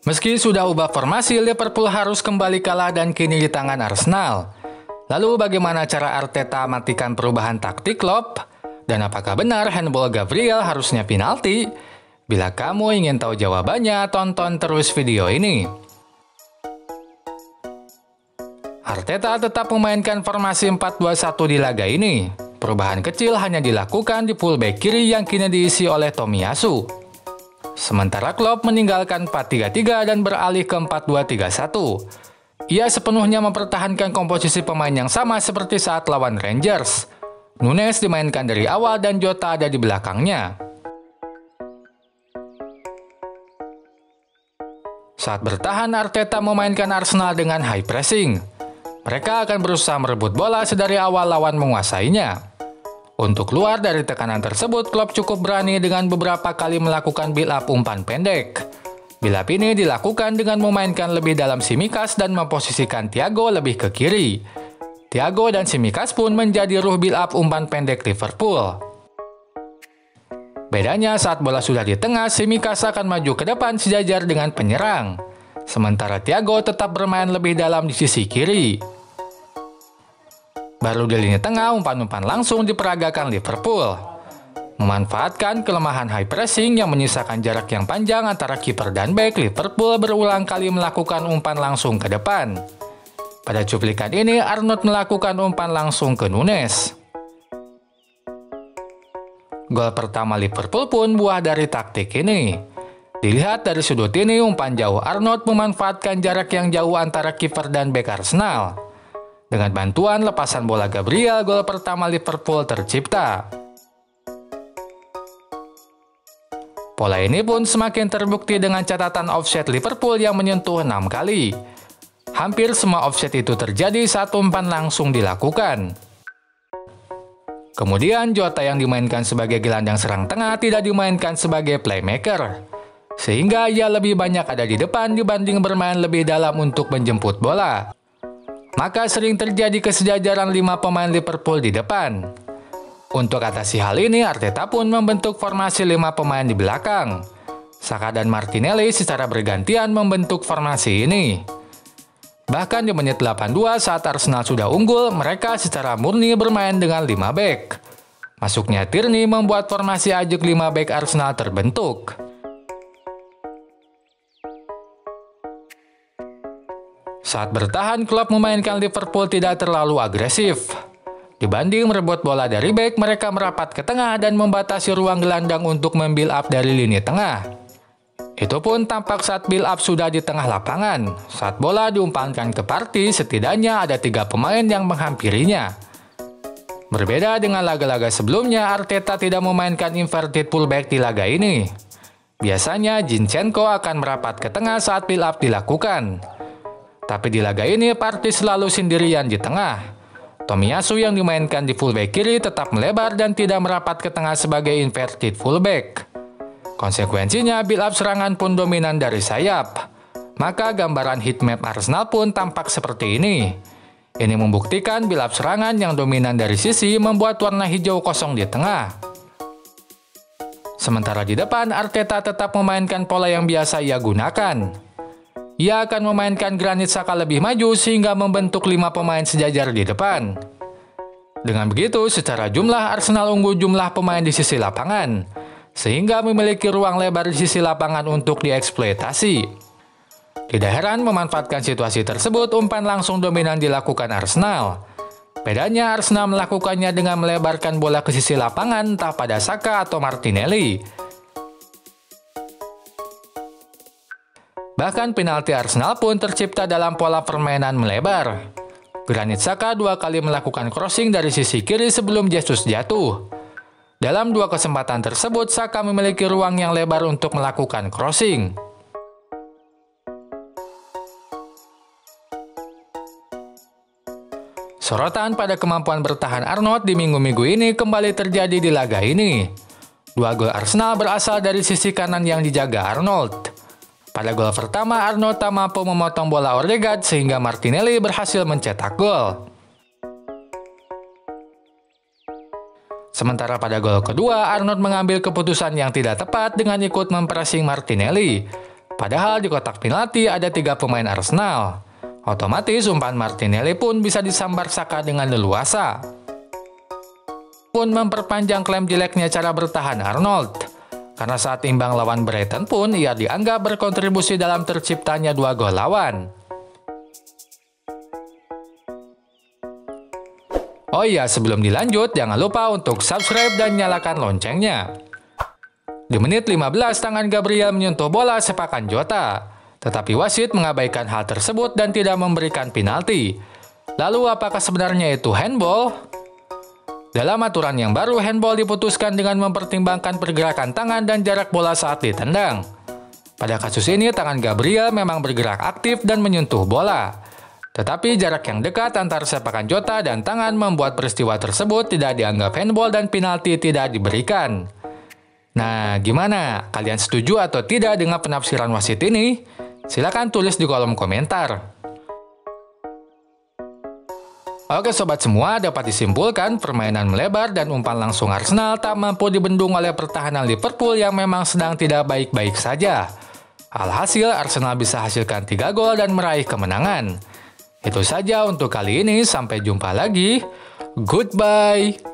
Meski sudah ubah formasi, Liverpool harus kembali kalah dan kini di tangan Arsenal. Lalu bagaimana cara Arteta matikan perubahan taktik Klopp? Dan apakah benar handball Gabriel harusnya penalti? Bila kamu ingin tahu jawabannya, tonton terus video ini. Arteta tetap memainkan formasi 4-2-1 di laga ini. Perubahan kecil hanya dilakukan di fullback kiri yang kini diisi oleh Tomiyasu. Sementara Klopp meninggalkan 4-3-3 dan beralih ke 4-2-3-1. Ia sepenuhnya mempertahankan komposisi pemain yang sama seperti saat lawan Rangers. Nunes dimainkan dari awal dan Jota ada di belakangnya. Saat bertahan, Arteta memainkan Arsenal dengan high pressing. Mereka akan berusaha merebut bola sedari awal lawan menguasainya. Untuk keluar dari tekanan tersebut, Klopp cukup berani dengan beberapa kali melakukan build-up umpan pendek. Build-up ini dilakukan dengan memainkan lebih dalam Tsimikas dan memposisikan Thiago lebih ke kiri. Thiago dan Tsimikas pun menjadi ruh build-up umpan pendek Liverpool. Bedanya saat bola sudah di tengah, Tsimikas akan maju ke depan sejajar dengan penyerang. Sementara Thiago tetap bermain lebih dalam di sisi kiri. Baru di lini tengah, umpan-umpan langsung diperagakan Liverpool. Memanfaatkan kelemahan high pressing yang menyisakan jarak yang panjang antara kiper dan bek, Liverpool berulang kali melakukan umpan langsung ke depan. Pada cuplikan ini, Arnold melakukan umpan langsung ke Nunes. Gol pertama Liverpool pun buah dari taktik ini. Dilihat dari sudut ini, umpan jauh Arnold memanfaatkan jarak yang jauh antara kiper dan bek Arsenal. Dengan bantuan lepasan bola Gabriel, gol pertama Liverpool tercipta. Pola ini pun semakin terbukti dengan catatan offset Liverpool yang menyentuh 6 kali. Hampir semua offset itu terjadi saat umpan langsung dilakukan. Kemudian Jota yang dimainkan sebagai gelandang serang tengah tidak dimainkan sebagai playmaker. Sehingga ia lebih banyak ada di depan dibanding bermain lebih dalam untuk menjemput bola. Maka sering terjadi kesejajaran 5 pemain Liverpool di depan. Untuk atasi hal ini, Arteta pun membentuk formasi 5 pemain di belakang. Saka dan Martinelli secara bergantian membentuk formasi ini. Bahkan di menit 82 saat Arsenal sudah unggul, mereka secara murni bermain dengan 5 bek. Masuknya Tierney membuat formasi ajak 5 bek Arsenal terbentuk. Saat bertahan, Klopp memainkan Liverpool tidak terlalu agresif. Dibanding merebut bola dari bek, mereka merapat ke tengah dan membatasi ruang gelandang untuk membuild up dari lini tengah. Itu pun tampak saat build up sudah di tengah lapangan. Saat bola diumpankan ke Partey, setidaknya ada 3 pemain yang menghampirinya. Berbeda dengan laga-laga sebelumnya, Arteta tidak memainkan inverted fullback di laga ini. Biasanya Zinchenko akan merapat ke tengah saat build up dilakukan. Tapi di laga ini, Partey selalu sendirian di tengah. Tomiyasu yang dimainkan di fullback kiri tetap melebar dan tidak merapat ke tengah sebagai inverted fullback. Konsekuensinya, build-up serangan pun dominan dari sayap. Maka gambaran heatmap Arsenal pun tampak seperti ini. Ini membuktikan build-up serangan yang dominan dari sisi membuat warna hijau kosong di tengah. Sementara di depan, Arteta tetap memainkan pola yang biasa ia gunakan. Ia akan memainkan Granit Xhaka lebih maju sehingga membentuk 5 pemain sejajar di depan. Dengan begitu, secara jumlah Arsenal unggul jumlah pemain di sisi lapangan, sehingga memiliki ruang lebar di sisi lapangan untuk dieksploitasi. Tidak heran memanfaatkan situasi tersebut, umpan langsung dominan dilakukan Arsenal. Bedanya Arsenal melakukannya dengan melebarkan bola ke sisi lapangan entah pada Xhaka atau Martinelli. Bahkan penalti Arsenal pun tercipta dalam pola permainan melebar. Granit Xhaka 2 kali melakukan crossing dari sisi kiri sebelum Jesus jatuh. Dalam 2 kesempatan tersebut, Xhaka memiliki ruang yang lebar untuk melakukan crossing. Sorotan pada kemampuan bertahan Arnold di minggu-minggu ini kembali terjadi di laga ini. 2 gol Arsenal berasal dari sisi kanan yang dijaga Arnold. Pada gol pertama, Arnold tak mampu memotong bola Odegaard sehingga Martinelli berhasil mencetak gol. Sementara pada gol kedua, Arnold mengambil keputusan yang tidak tepat dengan ikut mempressing Martinelli. Padahal di kotak penalti ada 3 pemain Arsenal. Otomatis umpan Martinelli pun bisa disambar Saka dengan leluasa. Pun memperpanjang klaim jeleknya cara bertahan Arnold. Karena saat imbang lawan Brighton pun ia dianggap berkontribusi dalam terciptanya 2 gol lawan. Oh iya, sebelum dilanjut, jangan lupa untuk subscribe dan nyalakan loncengnya. Di menit 15, tangan Gabriel menyentuh bola sepakan Jota. Tetapi wasit mengabaikan hal tersebut dan tidak memberikan penalti. Lalu apakah sebenarnya itu handball? Dalam aturan yang baru, handball diputuskan dengan mempertimbangkan pergerakan tangan dan jarak bola saat ditendang. Pada kasus ini, tangan Gabriel memang bergerak aktif dan menyentuh bola. Tetapi jarak yang dekat antara sepakan Jota dan tangan membuat peristiwa tersebut tidak dianggap handball dan penalti tidak diberikan. Nah, gimana? Kalian setuju atau tidak dengan penafsiran wasit ini? Silakan tulis di kolom komentar. Oke sobat semua, dapat disimpulkan permainan melebar dan umpan langsung Arsenal tak mampu dibendung oleh pertahanan Liverpool yang memang sedang tidak baik-baik saja. Alhasil Arsenal bisa hasilkan 3 gol dan meraih kemenangan. Itu saja untuk kali ini, sampai jumpa lagi. Goodbye.